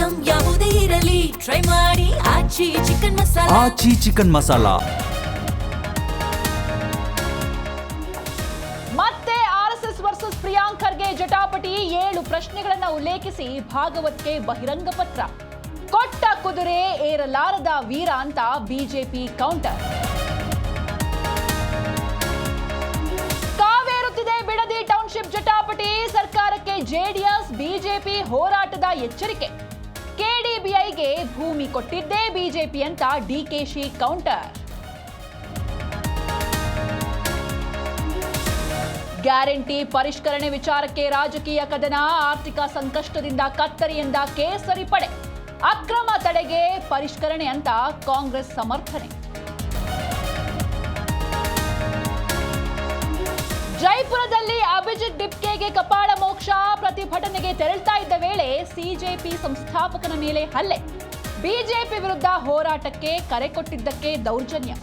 Item ಯಾವುದೇ ಇರಲಿ try ಮಾಡಿ ಆಚಿ ಚಿಕನ್ ಮಸಾಲಾ. ಆಚಿ ಚಿಕನ್ ಮಸಾಲಾ. ಮತ್ತೆ ಆರ್ಎಸ್ಎಸ್ ವರ್ಸಸ್ ಪ್ರಿಯಾಂಕ್ ಖರ್ಗೆ ಜಟಾಪಟಿ. 7 ಪ್ರಶ್ನೆಗಳನ್ನ ಉಲ್ಲೇಖಿಸಿ ಭಾಗವತ್ಗೆ ಬಹಿರಂಗ ಪತ್ರ. ಕೊಟ್ಟ ಕುದುರೆ ಏರಲಾರದ ವೀರ ಅಂತ ಬಿಜೆಪಿ ಕೌಂಟರ್. ಕಾವೇರುತ್ತಿದೆ ಬಿಡದಿ ಟೌನ್ಶಿಪ್ ಜಟಾಪಟಿ. ಸರ್ಕಾರಕ್ಕೆ ಜೆಡಿಎಸ್ ಬಿಜೆಪಿ ಹೋರಾಟದ ಎಚ್ಚರಿಕೆ. ಕೆಡಿಬಿಐಗೆ ಭೂಮಿ ಕೊಟ್ಟಿದ್ದೇ ಬಿಜೆಪಿ ಅಂತ ಡಿಕೆಶಿ ಕೌಂಟರ್. ಗ್ಯಾರಂಟಿ ಪರಿಷ್ಕರಣೆ ವಿಚಾರಕ್ಕೆ ರಾಜಕೀಯ ಕದನ. ಆರ್ಥಿಕ ಸಂಕಷ್ಟದಿಂದ ಕತ್ತರಿಯಿಂದ ಕೇಸರಿ ಪಡೆ. ಅಕ್ರಮ ತಡೆಗೆ ಪರಿಷ್ಕರಣೆ ಅಂತ ಕಾಂಗ್ರೆಸ್ ಸಮರ್ಥನೆ. ಜೈಪುರದಲ್ಲಿ ಅಭಿಜಿತ್ ಡಿಪ್ಕೆಗೆ ಕಪಾಳ ಮೋಕ್ಷ. ಪ್ರತಿಭಟನೆಗೆ ತೆರಳ್ತಾ ಇದ್ದ ವೇಳೆ ಸಿಜೆಪಿ ಸಂಸ್ಥಾಪಕನ ಮೇಲೆ ಹಲ್ಲೆ. ಬಿಜೆಪಿ ವಿರುದ್ಧ ಹೋರಾಟಕ್ಕೆ ಕರೆ ಕೊಟ್ಟಿದ್ದಕ್ಕೆ ದೌರ್ಜನ್ಯ.